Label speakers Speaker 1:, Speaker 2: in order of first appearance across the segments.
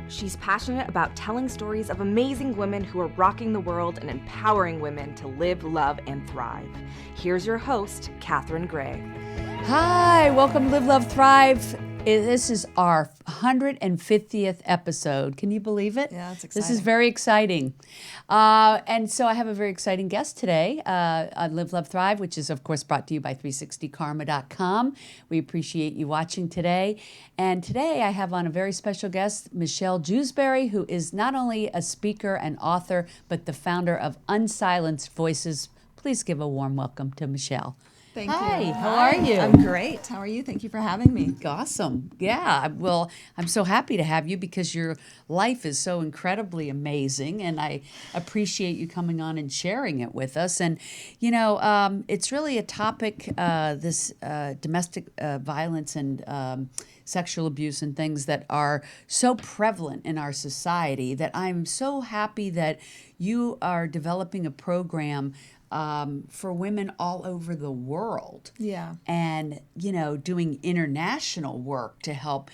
Speaker 1: She's passionate about telling stories of amazing women who are rocking the world and empowering women to live, love, and thrive. Here's your host, Katherine Gray.
Speaker 2: Hi, welcome to Live, Love, Thrive. This is our 150th episode. Can you believe it?
Speaker 3: Yeah, that's exciting.
Speaker 2: This is very exciting. And so I have a very exciting guest today on Live, Love, Thrive, which is, of course, brought to you by 360karma.com. We appreciate you watching today. And today I have on a very special guest, Michelle Jewsbury, who is not only a speaker and author, but the founder of Unsilenced Voices. Please give a warm welcome to Michelle.
Speaker 3: Thank
Speaker 2: Hi,
Speaker 3: you.
Speaker 2: how are you?
Speaker 3: I'm great. How are you? Thank you for having me.
Speaker 2: Awesome. Yeah. Well, I'm so happy to have you because your life is so incredibly amazing, and I appreciate you coming on and sharing it with us. And, you know, it's really a topic, this domestic violence and sexual abuse and things that are so prevalent in our society that I'm so happy that you are developing a program for women all over the world.
Speaker 3: Yeah.
Speaker 2: And, you know, doing international work to help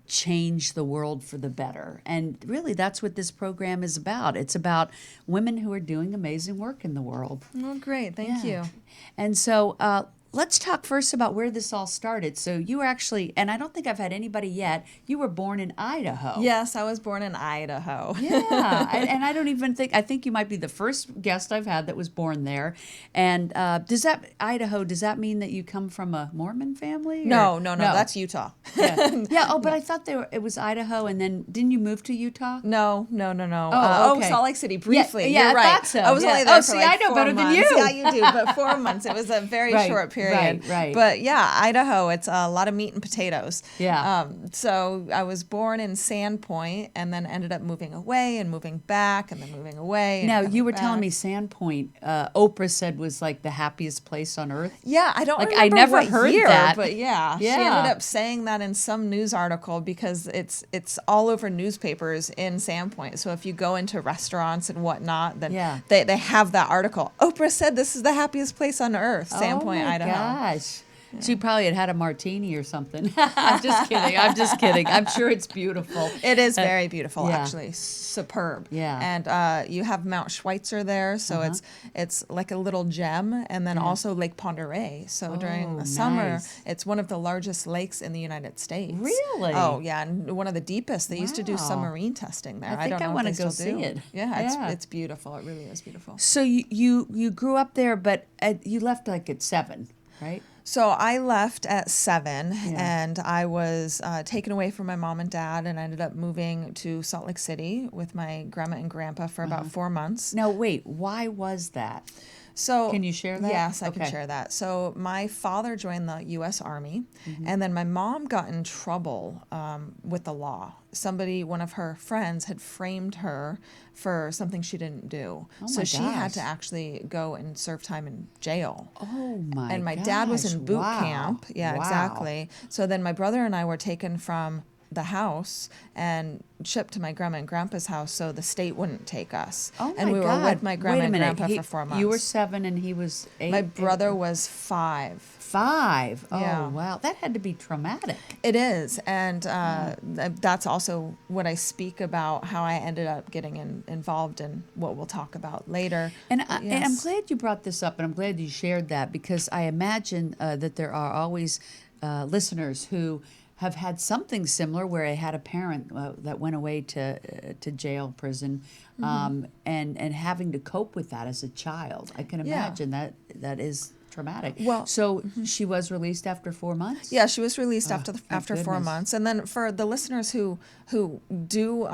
Speaker 2: change the world for the better. And really, that's what this program is about. It's about women who are doing amazing work in the world.
Speaker 3: Oh, great. Thank you.
Speaker 2: And so, let's talk first about where this all started. So you were actually, and I don't think I've had anybody yet, you were born in Idaho.
Speaker 3: Yes, I was born in Idaho.
Speaker 2: Yeah, and I don't even think, I think you might be the first guest I've had that was born there. And does that mean that you come from a Mormon family?
Speaker 3: No, that's Utah.
Speaker 2: Yeah. But I thought it was Idaho, and then didn't you move to Utah?
Speaker 3: No.
Speaker 2: Oh, okay.
Speaker 3: Salt Lake City, briefly.
Speaker 2: Yeah,
Speaker 3: You're
Speaker 2: I
Speaker 3: right.
Speaker 2: thought so.
Speaker 3: I was only
Speaker 2: Yeah.
Speaker 3: there
Speaker 2: Oh,
Speaker 3: for
Speaker 2: see,
Speaker 3: like
Speaker 2: I know
Speaker 3: 4
Speaker 2: better than
Speaker 3: months.
Speaker 2: you.
Speaker 3: Yeah, you do, but 4 months. It was a very short period.
Speaker 2: Right.
Speaker 3: But yeah, Idaho, it's a lot of meat and potatoes.
Speaker 2: Yeah.
Speaker 3: So I was born in Sandpoint and then ended up moving away and moving back and then moving away. And
Speaker 2: Now,
Speaker 3: coming
Speaker 2: you were
Speaker 3: back.
Speaker 2: telling me Sandpoint, Oprah said was like the happiest place on earth.
Speaker 3: Yeah, I don't
Speaker 2: Like,
Speaker 3: remember
Speaker 2: I never
Speaker 3: what
Speaker 2: heard
Speaker 3: year,
Speaker 2: that.
Speaker 3: but yeah, she
Speaker 2: Yeah.
Speaker 3: ended up saying that in some news article because it's all over newspapers in Sandpoint. So if you go into restaurants and whatnot, then they have that article. Oprah said this is the happiest place on earth, Sandpoint, Idaho.
Speaker 2: Gosh. Yeah. So you probably had a martini or something. I'm just kidding. I'm sure it's beautiful.
Speaker 3: It is very beautiful,
Speaker 2: yeah.
Speaker 3: actually. Superb.
Speaker 2: Yeah.
Speaker 3: And you have Mount Schweitzer there, so it's like a little gem, and then also Lake Ponderay. So during the summer, it's one of the largest lakes in the United States.
Speaker 2: Really?
Speaker 3: Oh, yeah, and one of the deepest. They used to do submarine testing there.
Speaker 2: I think I want to go see it.
Speaker 3: Yeah, it's beautiful. It really is beautiful.
Speaker 2: So you grew up there, but you left like at 7, right?
Speaker 3: So I left at 7, and I was taken away from my mom and dad, and I ended up moving to Salt Lake City with my grandma and grandpa for about 4 months.
Speaker 2: Now, wait, why was that?
Speaker 3: So
Speaker 2: can you share that?
Speaker 3: Yes, I can share that. So my father joined the U.S. Army, and then my mom got in trouble with the law. One of her friends, had framed her for something she didn't do. So she had to actually go and serve time in jail.
Speaker 2: Oh my!
Speaker 3: And my dad was in boot camp. Yeah, exactly. So then my brother and I were taken from the house and shipped to my grandma and grandpa's house so the state wouldn't take us.
Speaker 2: Oh my
Speaker 3: and we
Speaker 2: God.
Speaker 3: were with my grandma and grandpa for 4 months.
Speaker 2: You were 7 and he was 8?
Speaker 3: My brother was 5.
Speaker 2: 5? Oh,
Speaker 3: yeah.
Speaker 2: Wow. That had to be traumatic.
Speaker 3: It is. And that's also what I speak about, how I ended up getting involved in what we'll talk about later.
Speaker 2: And I'm glad you brought this up, and I'm glad you shared that, because I imagine that there are always listeners who have had something similar, where I had a parent that went away to jail, prison, and having to cope with that as a child. I can imagine that is traumatic.
Speaker 3: Well,
Speaker 2: so she was released after 4 months?
Speaker 3: Yeah, she was released after 4
Speaker 2: goodness.
Speaker 3: months. And then for the listeners who do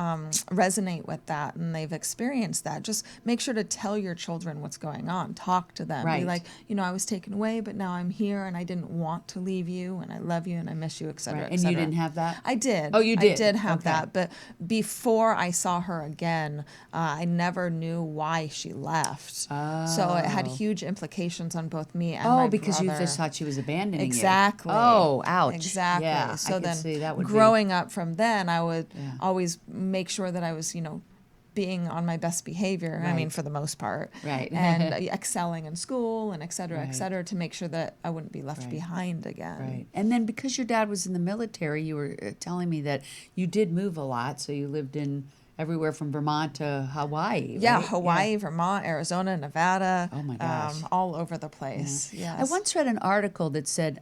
Speaker 3: resonate with that and they've experienced that, just make sure to tell your children what's going on. Talk to them.
Speaker 2: Right.
Speaker 3: Be like, I was taken away, but now I'm here, and I didn't want to leave you, and I love you, and I miss you, et cetera,
Speaker 2: Right.
Speaker 3: et
Speaker 2: And
Speaker 3: cetera.
Speaker 2: you didn't have that?
Speaker 3: I did.
Speaker 2: Oh, you did?
Speaker 3: I did have
Speaker 2: Okay.
Speaker 3: that. But before I saw her again, I never knew why she left. So it had huge implications on both me and my
Speaker 2: because
Speaker 3: brother.
Speaker 2: you just thought she was abandoning
Speaker 3: Exactly.
Speaker 2: you. Oh, ouch.
Speaker 3: Exactly.
Speaker 2: Yeah,
Speaker 3: so
Speaker 2: I could
Speaker 3: then
Speaker 2: see that would
Speaker 3: growing up from then, I would always make sure that I was, being on my best behavior. I mean,
Speaker 2: Right.
Speaker 3: for the most part.
Speaker 2: Right.
Speaker 3: And excelling in school and et
Speaker 2: Right.
Speaker 3: cetera, to make sure that I wouldn't be left
Speaker 2: Right.
Speaker 3: behind again.
Speaker 2: Right. And then because your dad was in the military, you were telling me that you did move a lot. So you lived in everywhere from Vermont to Hawaii.
Speaker 3: Yeah,
Speaker 2: right?
Speaker 3: Hawaii, Vermont, Arizona, Nevada.
Speaker 2: Oh my gosh.
Speaker 3: All over the place.
Speaker 2: Yeah.
Speaker 3: Yes.
Speaker 2: I once read an article that said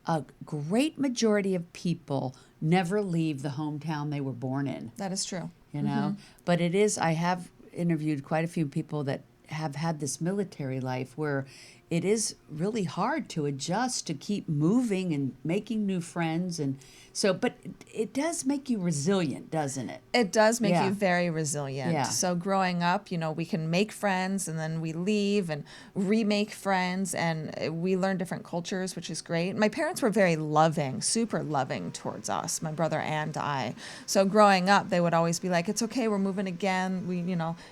Speaker 2: a great majority of people never leave the hometown they were born in.
Speaker 3: That is true.
Speaker 2: You know, but it is. I have interviewed quite a few people that have had this military life where it is really hard to adjust to keep moving and making new friends, and so but it does make you resilient, doesn't it?
Speaker 3: It does make
Speaker 2: Yeah.
Speaker 3: you very resilient.
Speaker 2: Yeah.
Speaker 3: So growing up, we can make friends and then we leave and remake friends, and we learn different cultures, which is great. My parents were very loving, super loving towards us, my brother and I. So growing up, they would always be like, "It's okay, we're moving again. We,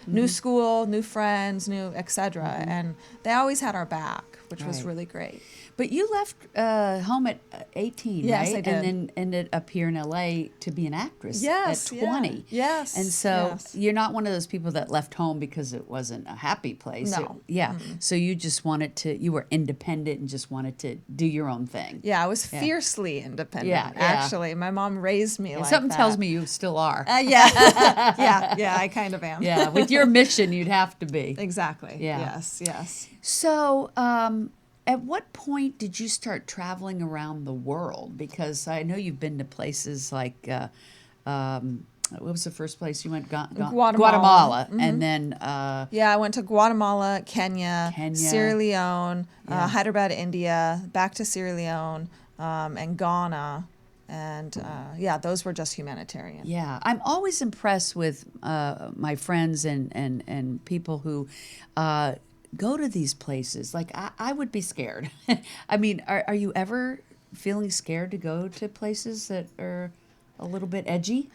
Speaker 3: new school, new friends, new etc." And they always had our back, which was
Speaker 2: Right.
Speaker 3: really great.
Speaker 2: But you left home at 18,
Speaker 3: Yes,
Speaker 2: right?
Speaker 3: I did.
Speaker 2: And then ended up here in LA to be an actress
Speaker 3: Yes,
Speaker 2: at
Speaker 3: yeah.
Speaker 2: 20.
Speaker 3: Yes,
Speaker 2: And so
Speaker 3: yes.
Speaker 2: you're not one of those people that left home because it wasn't a happy place.
Speaker 3: No.
Speaker 2: Yeah. So you just wanted to, you were independent and just wanted to do your own thing.
Speaker 3: Yeah, I was fiercely independent.
Speaker 2: Yeah, yeah.
Speaker 3: Actually, my mom raised me
Speaker 2: And
Speaker 3: like
Speaker 2: something
Speaker 3: that.
Speaker 2: tells me you still are.
Speaker 3: Yeah, yeah, I kind of am.
Speaker 2: Yeah. With your mission, you'd have to be.
Speaker 3: Exactly.
Speaker 2: Yeah.
Speaker 3: Yes.
Speaker 2: So, at what point did you start traveling around the world? Because I know you've been to places like, what was the first place you went?
Speaker 3: Guatemala.
Speaker 2: And then,
Speaker 3: Yeah, I went to Guatemala, Kenya,
Speaker 2: Kenya.
Speaker 3: Sierra Leone,
Speaker 2: Yeah.
Speaker 3: Hyderabad, India, back to Sierra Leone, and Ghana. And those were just humanitarian.
Speaker 2: yeah, I'm always impressed with my friends and people who go to these places. Like, I would be scared. I mean, are you ever feeling scared to go to places that are a little bit edgy?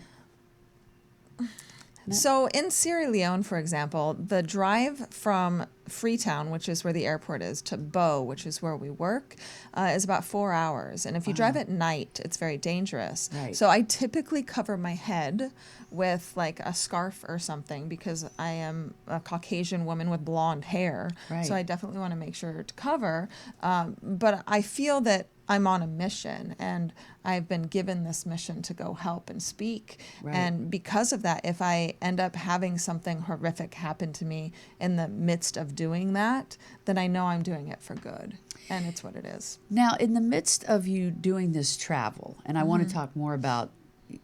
Speaker 3: So in Sierra Leone, for example, the drive from Freetown, which is where the airport is, to Bo, which is where we work, is about 4 hours. And if you drive at night, it's very dangerous.
Speaker 2: Right.
Speaker 3: So I typically cover my head with like a scarf or something because I am a Caucasian woman with blonde hair.
Speaker 2: Right.
Speaker 3: So I definitely want to make sure to cover. But I feel that I'm on a mission and I've been given this mission to go help and speak.
Speaker 2: Right.
Speaker 3: And because of that, if I end up having something horrific happen to me in the midst of doing that, then I know I'm doing it for good. And it's what it is.
Speaker 2: Now, in the midst of you doing this travel, and I want to talk more about,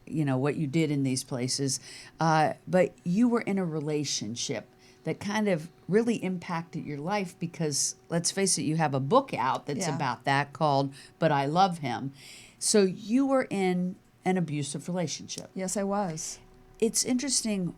Speaker 2: what you did in these places, but you were in a relationship that kind of really impacted your life because, let's face it, you have a book out that's
Speaker 3: Yeah.
Speaker 2: about that called But I Love Him. So you were in an abusive relationship.
Speaker 3: Yes, I was.
Speaker 2: It's interesting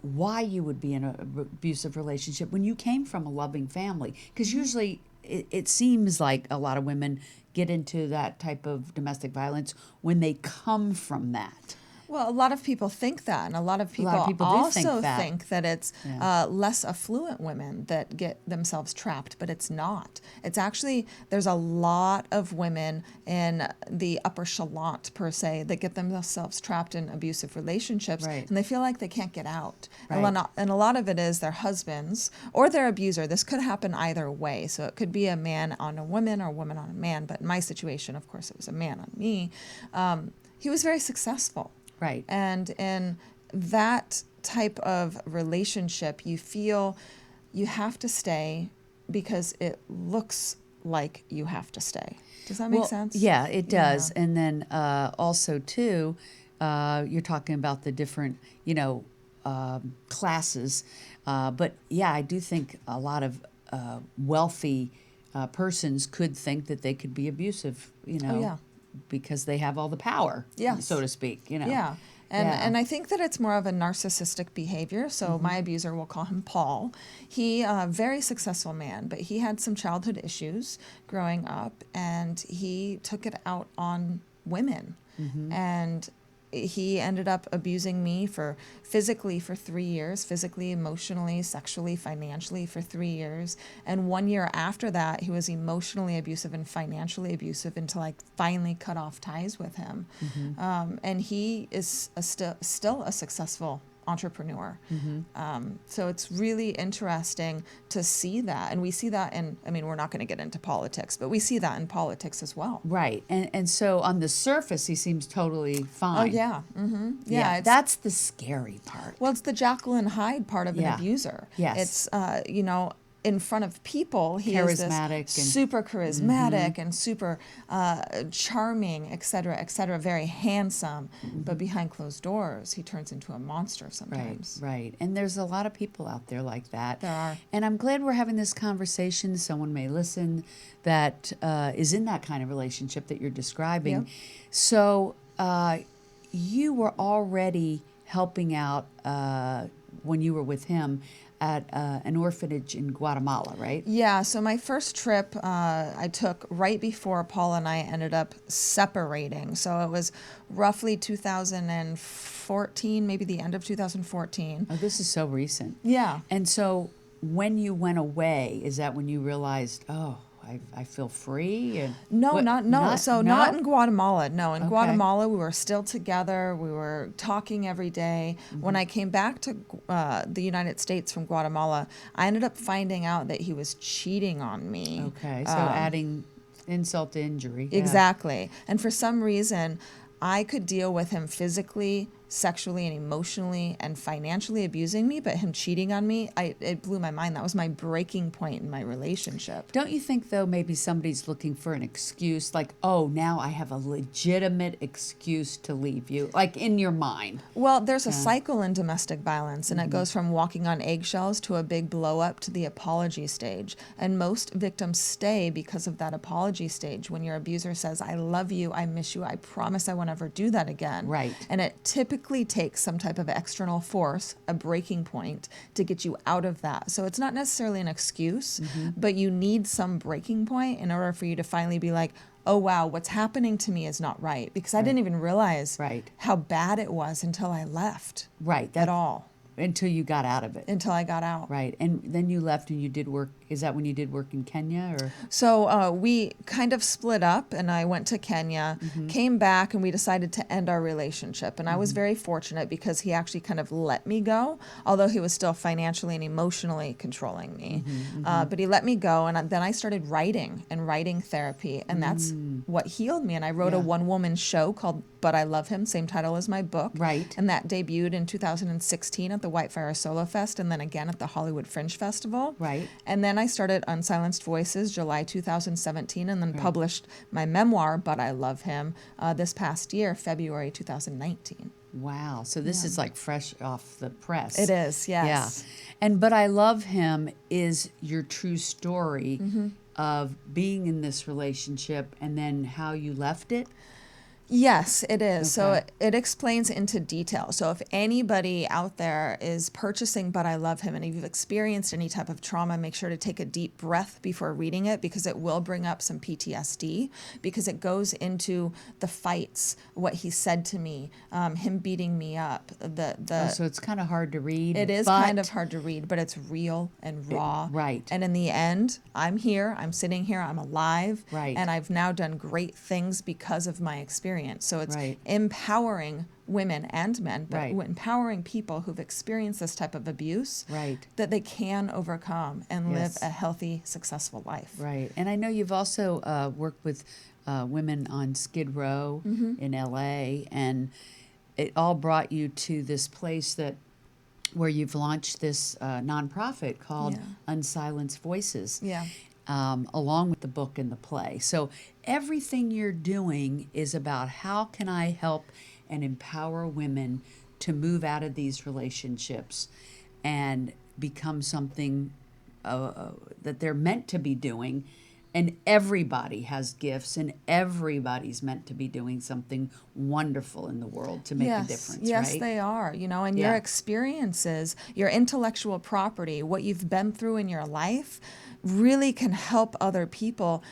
Speaker 2: why you would be in an abusive relationship when you came from a loving family, because usually it seems like a lot of women get into that type of domestic violence when they come from that.
Speaker 3: Well, a lot of people think that, and a lot of people,
Speaker 2: people do
Speaker 3: also
Speaker 2: think that.
Speaker 3: it's less affluent women that get themselves trapped, but it's not. It's actually, there's a lot of women in the upper echelon, per se, that get themselves trapped in abusive relationships,
Speaker 2: Right.
Speaker 3: and they feel like they can't get out.
Speaker 2: Right.
Speaker 3: And a lot of it is their husbands or their abuser. This could happen either way. So it could be a man on a woman or a woman on a man, but in my situation, of course, it was a man on me. He was very successful.
Speaker 2: Right.
Speaker 3: And in that type of relationship, you feel you have to stay because it looks like you have to stay. Does that make sense?
Speaker 2: Yeah, it does. And then also, too, you're talking about the different, classes. But, yeah, I do think a lot of wealthy persons could think that they could be abusive,
Speaker 3: yeah.
Speaker 2: because they have all the power,
Speaker 3: Yes.
Speaker 2: so to speak,
Speaker 3: Yeah.
Speaker 2: Yeah.
Speaker 3: And I think that it's more of a narcissistic behavior. So my abuser, we'll call him Paul. He very successful man, but he had some childhood issues growing up, and he took it out on women. And he ended up abusing me physically for 3 years, physically, emotionally, sexually, financially for 3 years. And 1 year after that, he was emotionally abusive and financially abusive until I finally cut off ties with him. And he is still a successful entrepreneur. So it's really interesting to see that. And we see that we're not going to get into politics, but we see that in politics as well.
Speaker 2: Right. And so on the surface, he seems totally fine.
Speaker 3: Oh, yeah. Yeah.
Speaker 2: That's the scary part.
Speaker 3: Well, it's the Jekyll and Hyde part of an abuser.
Speaker 2: Yes.
Speaker 3: It's, in front of people, he is this super charismatic and super charming, et cetera, very handsome. But behind closed doors, he turns into a monster sometimes.
Speaker 2: Right. And there's a lot of people out there like that.
Speaker 3: There are.
Speaker 2: And I'm glad we're having this conversation. Someone may listen that is in that kind of relationship that you're describing.
Speaker 3: Yep.
Speaker 2: So you were already helping out when you were with him at an orphanage in Guatemala, right?
Speaker 3: Yeah, so my first trip I took right before Paul and I ended up separating. So it was roughly 2014, maybe the end of 2014.
Speaker 2: Oh, this is so recent.
Speaker 3: Yeah.
Speaker 2: And so when you went away, is that when you realized, I feel free? And
Speaker 3: not in Guatemala. No, in
Speaker 2: Okay.
Speaker 3: Guatemala, we were still together. We were talking every day. When I came back to the United States from Guatemala, I ended up finding out that he was cheating on me.
Speaker 2: Okay, so adding insult to injury. Yeah.
Speaker 3: Exactly. And for some reason, I could deal with him physically, sexually, and emotionally and financially abusing me, but him cheating on me, it blew my mind. That was my breaking point in my relationship.
Speaker 2: Don't you think, though, maybe somebody's looking for an excuse, like, oh, now I have a legitimate excuse to leave you, like in your mind?
Speaker 3: Well, there's a cycle in domestic violence, and it goes from walking on eggshells to a big blow up to the apology stage. And most victims stay because of that apology stage. When your abuser says, I love you, I miss you, I promise I won't ever do that again.
Speaker 2: Right.
Speaker 3: And it typically takes some type of external force, a breaking point, to get you out of that. So it's not necessarily an excuse, but you need some breaking point in order for you to finally be like, oh, wow, what's happening to me is not right. Because I didn't even realize how bad it was until I left.
Speaker 2: Right.
Speaker 3: At all.
Speaker 2: Until you got out of it.
Speaker 3: Until I got out.
Speaker 2: Right. And then you left and you did work. Is that when you did work in Kenya? Or
Speaker 3: So we kind of split up, and I went to Kenya, came back, and we decided to end our relationship. And I was very fortunate because he actually kind of let me go, although he was still financially and emotionally controlling me. But he let me go, and then I started writing therapy, and that's what healed me. And I wrote a one-woman show called But I Love Him, same title as my book.
Speaker 2: Right.
Speaker 3: And that debuted in 2016 at the Whitefire Solo Fest, and then again at the Hollywood Fringe Festival.
Speaker 2: Right.
Speaker 3: And then I started Unsilenced Voices July 2017, and then published my memoir, But I Love Him, this past year, February 2019.
Speaker 2: Wow. So this is like fresh off the press.
Speaker 3: It is, yes.
Speaker 2: Yeah. And But I Love Him is your true story of being in this relationship and then how you left it.
Speaker 3: Yes, it is.
Speaker 2: Okay.
Speaker 3: So it explains into detail. So if anybody out there is purchasing But I Love Him, and if you've experienced any type of trauma, make sure to take a deep breath before reading it, because it will bring up some PTSD, because it goes into the fights, what he said to me, him beating me up.
Speaker 2: So it's kind of hard to read.
Speaker 3: It is kind of hard to read, but it's real and raw.
Speaker 2: Right.
Speaker 3: And in the end, I'm here, I'm sitting here, I'm alive.
Speaker 2: Right.
Speaker 3: And I've now done great things because of my experience. So it's
Speaker 2: Right.
Speaker 3: empowering women and men, but
Speaker 2: Right.
Speaker 3: empowering people who've experienced this type of abuse,
Speaker 2: Right.
Speaker 3: that they can overcome and live
Speaker 2: Yes.
Speaker 3: a healthy, successful life.
Speaker 2: Right. And I know you've also worked with women on Skid Row in LA, and it all brought you to this place where you've launched this nonprofit called Unsilenced Voices.
Speaker 3: Yeah.
Speaker 2: Along with the book and the play. So everything you're doing is about how can I help and empower women to move out of these relationships and become something that they're meant to be doing. And everybody has gifts, and everybody's meant to be doing something wonderful in the world to make a difference,
Speaker 3: Yes,
Speaker 2: right?
Speaker 3: they are. And your experiences, your intellectual property, what you've been through in your life really can help other people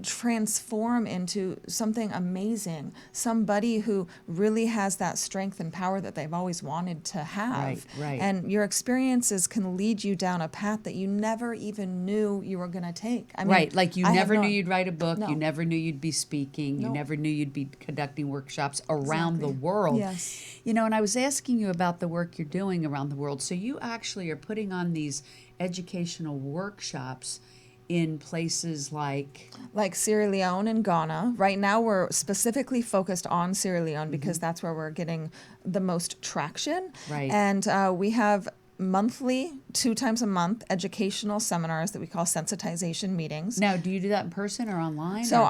Speaker 3: transform into something amazing, somebody who really has that strength and power that they've always wanted to have.
Speaker 2: Right.
Speaker 3: And your experiences can lead you down a path that you never even knew you were going to take. I mean,
Speaker 2: Right, like you
Speaker 3: I have
Speaker 2: never
Speaker 3: no-
Speaker 2: knew you'd write a book.
Speaker 3: No.
Speaker 2: You never knew you'd be speaking. You
Speaker 3: Nope.
Speaker 2: never knew you'd be conducting workshops around the
Speaker 3: Exactly.
Speaker 2: world.
Speaker 3: Yes.
Speaker 2: You know, and I was asking you about the work you're doing around the world. So you actually are putting on these educational workshops in places like
Speaker 3: Like Sierra Leone and Ghana. Right now, we're specifically focused on Sierra Leone because that's where we're getting the most traction.
Speaker 2: Right.
Speaker 3: And we have monthly, 2 times a month, educational seminars that we call sensitization meetings.
Speaker 2: now. Do you do that in person or online?
Speaker 3: So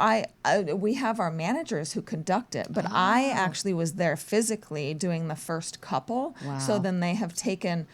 Speaker 2: or-
Speaker 3: we have our managers who conduct it, but I actually was there physically doing the first couple. So
Speaker 2: Wow.
Speaker 3: then they have taken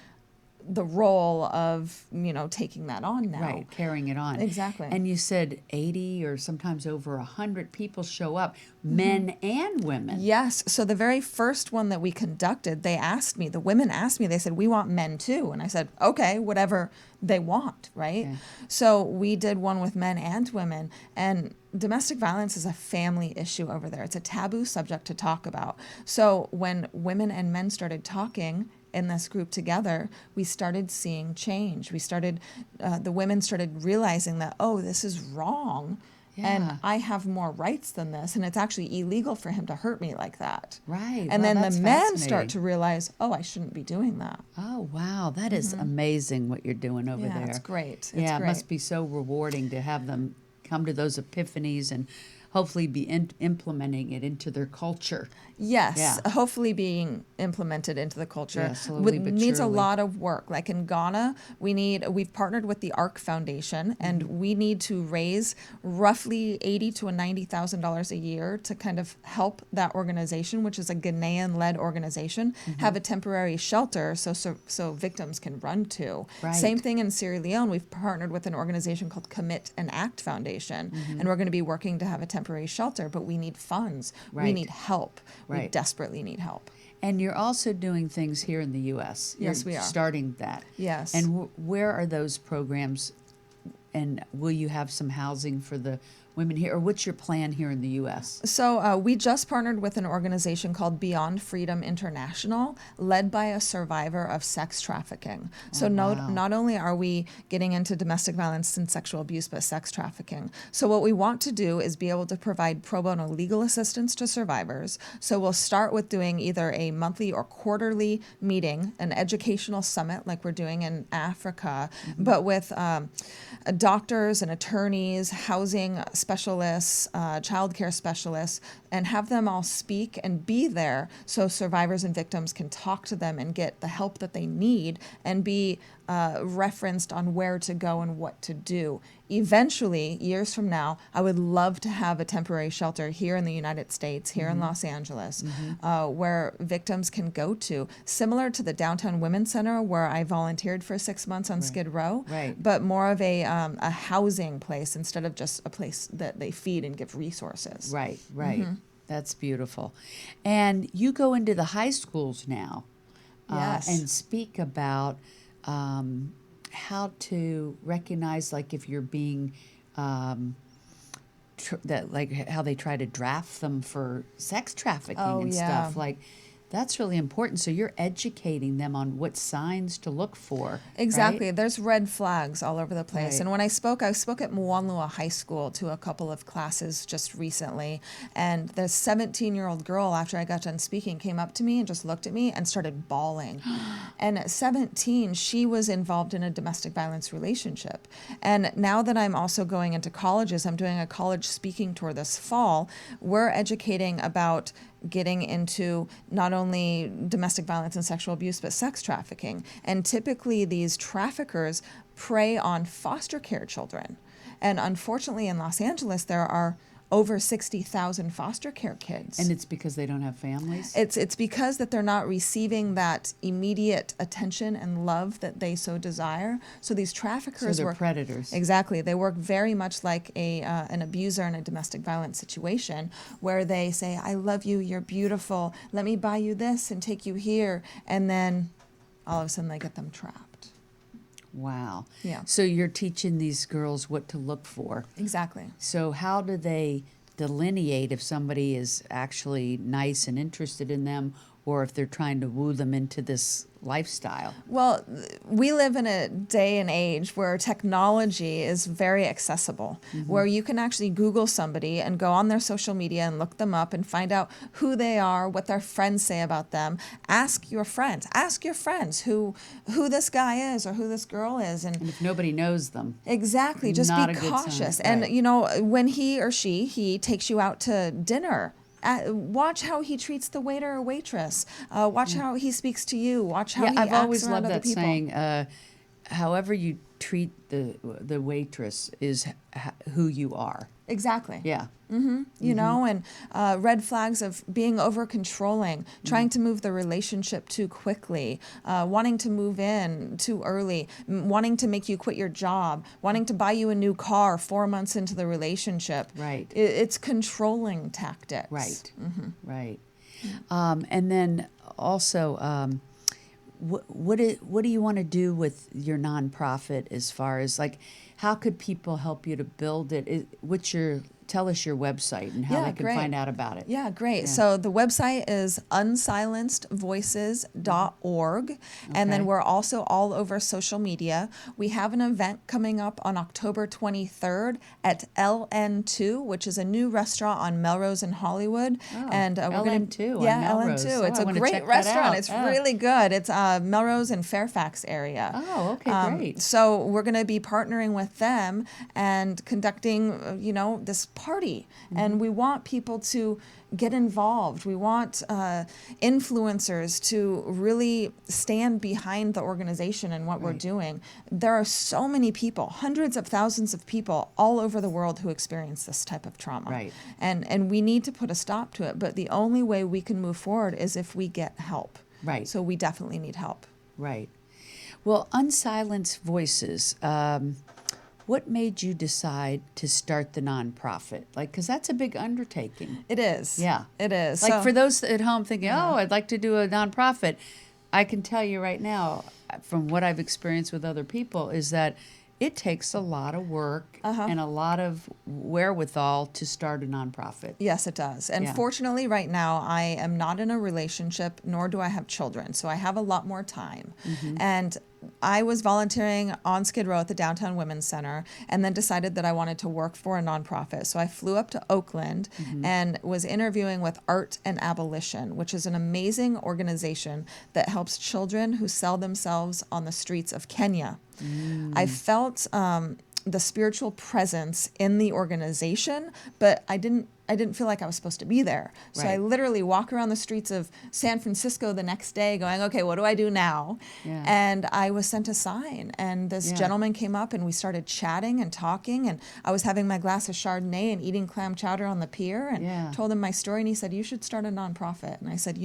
Speaker 3: the role of, taking that on now.
Speaker 2: Right, carrying it on.
Speaker 3: Exactly.
Speaker 2: And you said 80 or sometimes over 100 people show up,
Speaker 3: Mm-hmm.
Speaker 2: men and women.
Speaker 3: Yes. So the very first one that we conducted, the women asked me, they said, we want men too. And I said, okay, whatever they want, right?
Speaker 2: Okay.
Speaker 3: So we did one with men and women. And domestic violence is a family issue over there. It's a taboo subject to talk about. So when women and men started talking in this group together, we started seeing change. The women started realizing that, oh, this is wrong.
Speaker 2: Yeah.
Speaker 3: And I have more rights than this, and it's actually illegal for him to hurt me like that.
Speaker 2: Right.
Speaker 3: And
Speaker 2: Wow,
Speaker 3: then
Speaker 2: that's
Speaker 3: the men
Speaker 2: fascinating.
Speaker 3: start to realize, oh, I shouldn't be doing that.
Speaker 2: Oh, wow. That is amazing what you're doing over
Speaker 3: Yeah,
Speaker 2: there.
Speaker 3: it's great. It's
Speaker 2: Yeah,
Speaker 3: great.
Speaker 2: it must be so rewarding to have them come to those epiphanies and hopefully be implementing it into their culture.
Speaker 3: Yes,
Speaker 2: Yeah.
Speaker 3: hopefully being implemented into the culture.
Speaker 2: Yeah, slowly but
Speaker 3: needs a
Speaker 2: surely.
Speaker 3: lot of work. Like in Ghana, we've partnered with the ARC Foundation, and we need to raise roughly $80,000 to $90,000 a year to kind of help that organization, which is a Ghanaian-led organization, have a temporary shelter so victims can run to.
Speaker 2: Right.
Speaker 3: Same thing in Sierra Leone. We've partnered with an organization called Commit and Act Foundation, and we're going to be working to have a temporary shelter, but we need funds. We
Speaker 2: Right.
Speaker 3: need help. We
Speaker 2: Right.
Speaker 3: desperately need help.
Speaker 2: And you're also doing things here in the U.S.
Speaker 3: Yes,
Speaker 2: You're
Speaker 3: we are.
Speaker 2: starting that.
Speaker 3: Yes.
Speaker 2: And where are those programs? And will you have some housing for the women here? Or what's your plan here in the U.S.?
Speaker 3: So we just partnered with an organization called Beyond Freedom International, led by a survivor of sex trafficking. So
Speaker 2: wow.
Speaker 3: not only are we getting into domestic violence and sexual abuse, but sex trafficking. So what we want to do is be able to provide pro bono legal assistance to survivors. So we'll start with doing either a monthly or quarterly meeting, an educational summit like we're doing in Africa, but with doctors and attorneys, housing specialists, childcare specialists, and have them all speak and be there so survivors and victims can talk to them and get the help that they need and be referenced on where to go and what to do. Eventually, years from now, I would love to have a temporary shelter here in the United States, here in Los Angeles, where victims can go to, similar to the Downtown Women's Center where I volunteered for 6 months on Skid Row,
Speaker 2: Right.
Speaker 3: but more of a housing place instead of just a place that they feed and give resources.
Speaker 2: Right, right. That's beautiful. And you go into the high schools now
Speaker 3: Yes.
Speaker 2: and speak about how to recognize, like, if you're being, like how they try to draft them for sex trafficking
Speaker 3: Oh,
Speaker 2: and
Speaker 3: yeah.
Speaker 2: stuff. Like, that's really important. So you're educating them on what signs to look for.
Speaker 3: Exactly.
Speaker 2: Right?
Speaker 3: There's red flags all over the place.
Speaker 2: Right.
Speaker 3: And when I spoke at Moanlua High School to a couple of classes just recently. And the 17-year-old girl, after I got done speaking, came up to me and just looked at me and started bawling. And at 17, she was involved in a domestic violence relationship. And now that I'm also going into colleges, I'm doing a college speaking tour this fall, we're educating about getting into not only domestic violence and sexual abuse, but sex trafficking. And typically these traffickers prey on foster care children. And unfortunately in Los Angeles, there are over 60,000 foster care kids.
Speaker 2: And it's because they don't have families?
Speaker 3: It's because that they're not receiving that immediate attention and love that they so desire. So these traffickers
Speaker 2: So they're
Speaker 3: work
Speaker 2: predators.
Speaker 3: Exactly. They work very much like an abuser in a domestic violence situation, where they say, "I love you. You're beautiful. Let me buy you this and take you here," and then all of a sudden they get them trapped.
Speaker 2: Wow.
Speaker 3: Yeah.
Speaker 2: So you're teaching these girls what to look for.
Speaker 3: Exactly.
Speaker 2: So how do they delineate if somebody is actually nice and interested in them, or if they're trying to woo them into this lifestyle.
Speaker 3: Well, we live in a day and age where technology is very accessible, where you can actually Google somebody and go on their social media and look them up and find out who they are, what their friends say about them. Ask your friends who this guy is or who this girl is.
Speaker 2: And if nobody knows them.
Speaker 3: Exactly. Just
Speaker 2: not
Speaker 3: be
Speaker 2: a good
Speaker 3: cautious.
Speaker 2: sign.
Speaker 3: And,
Speaker 2: Right.
Speaker 3: you know, when he or he takes you out to dinner, watch how he treats the waiter or waitress. Watch how he speaks to you. Watch how he
Speaker 2: I've
Speaker 3: acts
Speaker 2: always
Speaker 3: around
Speaker 2: loved
Speaker 3: other
Speaker 2: that
Speaker 3: people.
Speaker 2: saying, however you treat the waitress is who you are.
Speaker 3: Exactly.
Speaker 2: Yeah.
Speaker 3: You know, and red flags of being over controlling, trying to move the relationship too quickly, wanting to move in too early, wanting to make you quit your job, wanting to buy you a new car 4 months into the relationship.
Speaker 2: Right.
Speaker 3: It's controlling tactics.
Speaker 2: Right. Right. And then also, what do you want to do with your nonprofit as far as like, how could people help you to build it? Tell us your website and how
Speaker 3: Yeah,
Speaker 2: they can
Speaker 3: great.
Speaker 2: find out about it.
Speaker 3: Yeah, great. So the website is unsilencedvoices.org. And then
Speaker 2: Okay.
Speaker 3: we're also all over social media. We have an event coming up on October 23rd at LN2, which is a new restaurant on Melrose in Hollywood.
Speaker 2: Oh,
Speaker 3: and we're going
Speaker 2: LN2 on
Speaker 3: Yeah,
Speaker 2: Melrose.
Speaker 3: LN2.
Speaker 2: Oh,
Speaker 3: It's
Speaker 2: I
Speaker 3: a
Speaker 2: wanna
Speaker 3: great
Speaker 2: check that
Speaker 3: restaurant.
Speaker 2: out.
Speaker 3: It's
Speaker 2: Yeah.
Speaker 3: really good. It's Melrose and Fairfax area.
Speaker 2: Oh, okay, great.
Speaker 3: So we're going to be partnering with them and conducting, this party. And we want people to get involved. We want influencers to really stand behind the organization and what we're
Speaker 2: Right.
Speaker 3: doing. There are so many people, hundreds of thousands of people all over the world who experience this type of trauma.
Speaker 2: Right.
Speaker 3: And we need to put a stop to it. But the only way we can move forward is if we get help.
Speaker 2: Right.
Speaker 3: So we definitely need help.
Speaker 2: Right. Well, Unsilenced Voices, what made you decide to start the nonprofit? Like, because that's a big undertaking.
Speaker 3: It is.
Speaker 2: Yeah.
Speaker 3: It is.
Speaker 2: Like
Speaker 3: So-
Speaker 2: for those at home thinking, oh, I'd like to do a nonprofit, I can tell you right now, from what I've experienced with other people, is that it takes a lot of work and a lot of wherewithal to start a nonprofit.
Speaker 3: Yes, it does. And
Speaker 2: Yeah.
Speaker 3: fortunately, right now, I am not in a relationship, nor do I have children. So I have a lot more time. And I was volunteering on Skid Row at the Downtown Women's Center and then decided that I wanted to work for a nonprofit. So I flew up to Oakland and was interviewing with Art and Abolition, which is an amazing organization that helps children who sell themselves on the streets of Kenya. I felt the spiritual presence in the organization, but I didn't feel like I was supposed to be there. So I
Speaker 2: Right.
Speaker 3: literally walk around the streets of San Francisco the next day going, okay, what do I do now?
Speaker 2: Yeah.
Speaker 3: And I was sent a sign, and this
Speaker 2: Yeah.
Speaker 3: gentleman came up and we started chatting and talking, and I was having my glass of Chardonnay and eating clam chowder on the pier and
Speaker 2: Yeah.
Speaker 3: told him my story, and he said, you should start a nonprofit. And I said,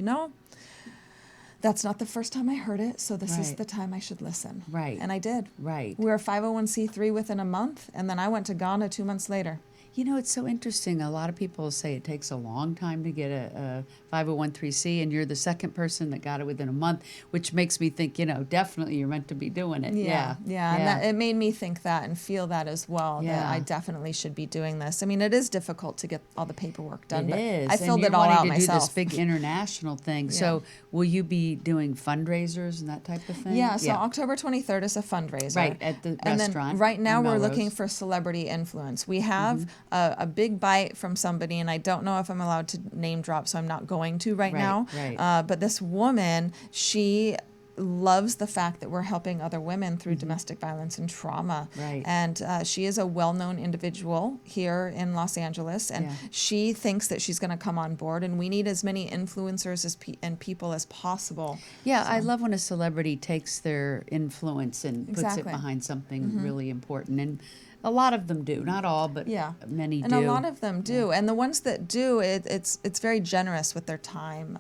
Speaker 3: that's not the first time I heard it, so this is
Speaker 2: Right.
Speaker 3: the time I should listen.
Speaker 2: Right.
Speaker 3: And I did.
Speaker 2: Right.
Speaker 3: We were 501c3 within a month, and then I went to Ghana 2 months later.
Speaker 2: You know, it's so interesting. A lot of people say it takes a long time to get a 501c, and you're the second person that got it within a month, which makes me think, definitely you're meant to be doing it. Yeah.
Speaker 3: And that, it made me think that and feel that as well,
Speaker 2: Yeah.
Speaker 3: that I definitely should be doing this. I mean, it is difficult to get all the paperwork done,
Speaker 2: It
Speaker 3: but
Speaker 2: is.
Speaker 3: I filled
Speaker 2: and you're
Speaker 3: it all
Speaker 2: wanting
Speaker 3: out
Speaker 2: to
Speaker 3: myself.
Speaker 2: do this big international thing. So will you be doing fundraisers and that type of thing?
Speaker 3: Yeah, so October 23rd is a fundraiser.
Speaker 2: Right, at the
Speaker 3: and
Speaker 2: restaurant
Speaker 3: then right now
Speaker 2: on
Speaker 3: we're
Speaker 2: Melrose.
Speaker 3: looking for celebrity influence. We have a big bite from somebody, and I don't know if I'm allowed to name drop, so I'm not going to right now.
Speaker 2: Right.
Speaker 3: But this woman, she loves the fact that we're helping other women through domestic violence and trauma.
Speaker 2: Right.
Speaker 3: And she is a well-known individual here in Los Angeles, and
Speaker 2: Yeah.
Speaker 3: she thinks that she's going to come on board, and we need as many influencers and people as possible.
Speaker 2: Yeah, I love when a celebrity takes their influence and puts it
Speaker 3: Exactly.
Speaker 2: behind something really important. And a lot of them do. Not all, but
Speaker 3: Yeah.
Speaker 2: many
Speaker 3: And
Speaker 2: do.
Speaker 3: a lot of them do. And the ones that do, it's very generous with their time.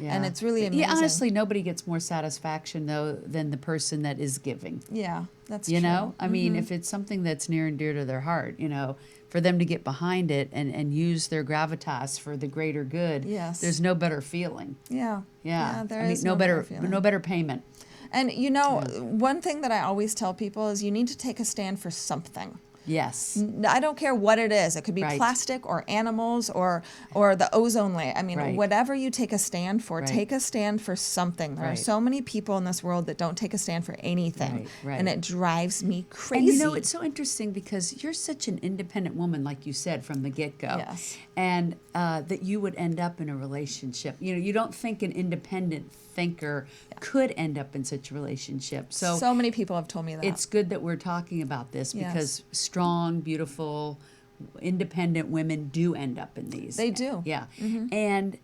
Speaker 3: And it's really amazing.
Speaker 2: Yeah, honestly, nobody gets more satisfaction, though, than the person that is giving.
Speaker 3: Yeah, that's
Speaker 2: You
Speaker 3: true.
Speaker 2: know? I mean, if it's something that's near and dear to their heart, for them to get behind it and use their gravitas for the greater good,
Speaker 3: Yes.
Speaker 2: there's no better feeling.
Speaker 3: Yeah.
Speaker 2: Yeah.
Speaker 3: There
Speaker 2: I mean,
Speaker 3: is
Speaker 2: no better
Speaker 3: feeling.
Speaker 2: payment.
Speaker 3: And one thing that I always tell people is you need to take a stand for something.
Speaker 2: Yes.
Speaker 3: I don't care what it is. It could be
Speaker 2: Right.
Speaker 3: plastic or animals or the ozone layer. I mean,
Speaker 2: Right.
Speaker 3: whatever you take a stand for,
Speaker 2: Right.
Speaker 3: take a stand for something. There are
Speaker 2: Right.
Speaker 3: so many people in this world that don't take a stand for anything.
Speaker 2: Right, right.
Speaker 3: And it drives me crazy.
Speaker 2: And you know, it's so interesting because you're such an independent woman, like you said, from the get-go.
Speaker 3: Yes.
Speaker 2: And that you would end up in a relationship. You know, you don't think an independent thinker could end up in such a relationship.
Speaker 3: So many people have told me that.
Speaker 2: It's good that we're talking about this
Speaker 3: Yes.
Speaker 2: because strong, beautiful, independent women do end up in these.
Speaker 3: They do.
Speaker 2: Yeah. And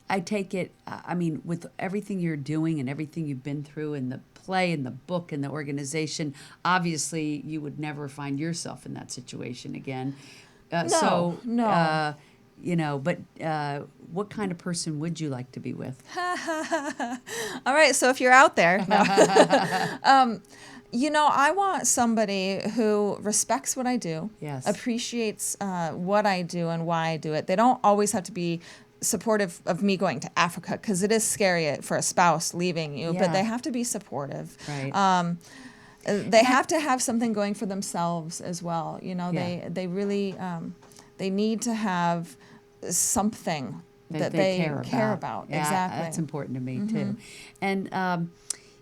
Speaker 2: I take it, I mean, with everything you're doing and everything you've been through in the play and the book and the organization, obviously you would never find yourself in that situation again.
Speaker 3: No.
Speaker 2: You know, but what kind of person would you like to be with?
Speaker 3: All right, so if you're out there, no. You know, I want somebody who respects what I do,
Speaker 2: Yes.
Speaker 3: appreciates what I do and why I do it. They don't always have to be supportive of me going to Africa because it is scary for a spouse leaving you,
Speaker 2: Yeah.
Speaker 3: but they have to be supportive.
Speaker 2: Right.
Speaker 3: They have to have something going for themselves as well. You know,
Speaker 2: Yeah.
Speaker 3: they really they need to have something that they care about.
Speaker 2: Yeah,
Speaker 3: Exactly.
Speaker 2: that's important to me too. And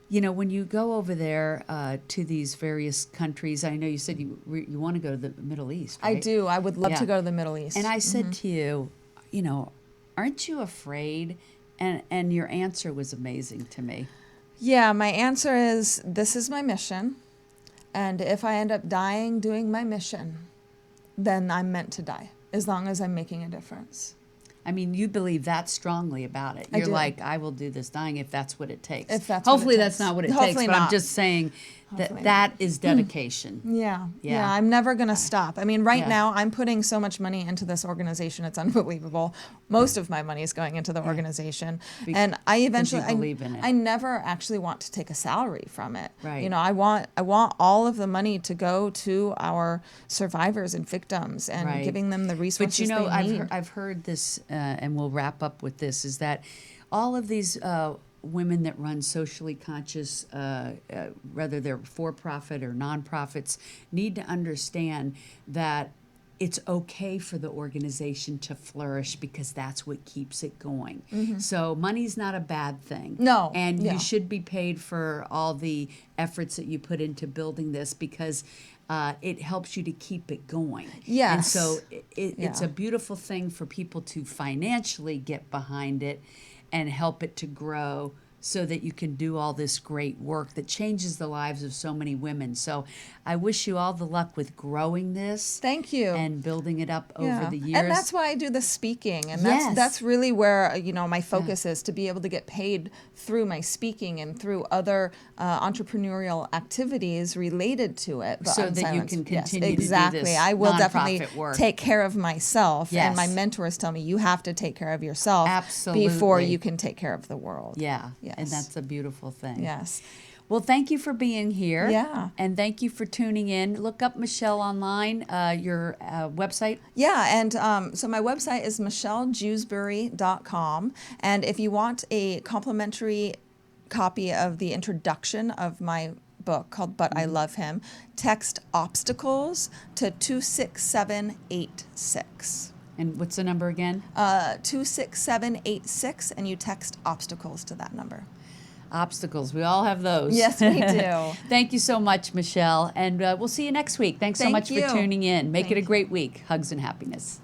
Speaker 2: you know, when you go over there to these various countries, I know you said you want to go to the Middle East.
Speaker 3: I
Speaker 2: Right?
Speaker 3: do. I would love
Speaker 2: Yeah.
Speaker 3: to go to the Middle East.
Speaker 2: And I said to you, you know, aren't you afraid? And your answer was amazing to me.
Speaker 3: Yeah, my answer is this is my mission. And if I end up dying doing my mission, then I'm meant to die, as long as I'm making a difference.
Speaker 2: I mean, you believe that strongly about it.
Speaker 3: I
Speaker 2: You're
Speaker 3: do.
Speaker 2: like, I will do this dying if that's what it takes.
Speaker 3: If that's what it
Speaker 2: Hopefully
Speaker 3: takes.
Speaker 2: that's not what it
Speaker 3: Hopefully
Speaker 2: takes, but I'm
Speaker 3: not.
Speaker 2: just saying
Speaker 3: Hopefully
Speaker 2: that is dedication.
Speaker 3: Yeah.
Speaker 2: Yeah.
Speaker 3: Yeah. I'm never going to stop. I mean, right
Speaker 2: Yeah.
Speaker 3: now, I'm putting so much money into this organization. It's unbelievable. Most of my money is going into the organization. And I eventually,
Speaker 2: you believe in it.
Speaker 3: I never actually want to take a salary from it.
Speaker 2: Right.
Speaker 3: You know, I want all of the money to go to our survivors and victims and
Speaker 2: Right.
Speaker 3: giving them the resources
Speaker 2: But you know,
Speaker 3: they need.
Speaker 2: I've heard this, and we'll wrap up with this, is that all of these women that run socially conscious, whether they're for-profit or non-profits, need to understand that it's okay for the organization to flourish because that's what keeps it going. So money's not a bad thing.
Speaker 3: No,
Speaker 2: And
Speaker 3: yeah.
Speaker 2: you should be paid for all the efforts that you put into building this because it helps you to keep it going.
Speaker 3: Yes.
Speaker 2: And so it's
Speaker 3: Yeah.
Speaker 2: a beautiful thing for people to financially get behind it and help it to grow so that you can do all this great work that changes the lives of so many women. So I wish you all the luck with growing this.
Speaker 3: Thank you.
Speaker 2: And building it up over the years.
Speaker 3: And that's why I do the speaking. And
Speaker 2: Yes.
Speaker 3: that's really where, you know, my focus is to be able to get paid through my speaking and through other entrepreneurial activities related to it. But
Speaker 2: So
Speaker 3: on
Speaker 2: that you
Speaker 3: silence.
Speaker 2: can
Speaker 3: Yes,
Speaker 2: continue to do
Speaker 3: exactly.
Speaker 2: this
Speaker 3: I will
Speaker 2: nonprofit
Speaker 3: definitely
Speaker 2: work.
Speaker 3: take care of myself.
Speaker 2: Yes.
Speaker 3: And my mentors tell me you have to take care of yourself
Speaker 2: Absolutely.
Speaker 3: before you can take care of the world.
Speaker 2: Yeah.
Speaker 3: Yes.
Speaker 2: And that's a beautiful thing.
Speaker 3: Yes.
Speaker 2: Well, thank you for being here.
Speaker 3: Yeah.
Speaker 2: And thank you for tuning in. Look up Michelle online, your website.
Speaker 3: Yeah, and so my website is michellejewsbury.com. And if you want a complimentary copy of the introduction of my book called But I Love Him, text obstacles to 26786.
Speaker 2: And what's the number again?
Speaker 3: 26786, and you text obstacles to that number.
Speaker 2: Obstacles. We all have those.
Speaker 3: Yes, we do.
Speaker 2: Thank you so much, Michelle. And we'll see you next week. Thanks so
Speaker 3: Thank
Speaker 2: much
Speaker 3: you.
Speaker 2: for tuning in. Make it a
Speaker 3: Thank you.
Speaker 2: great week. Hugs and happiness.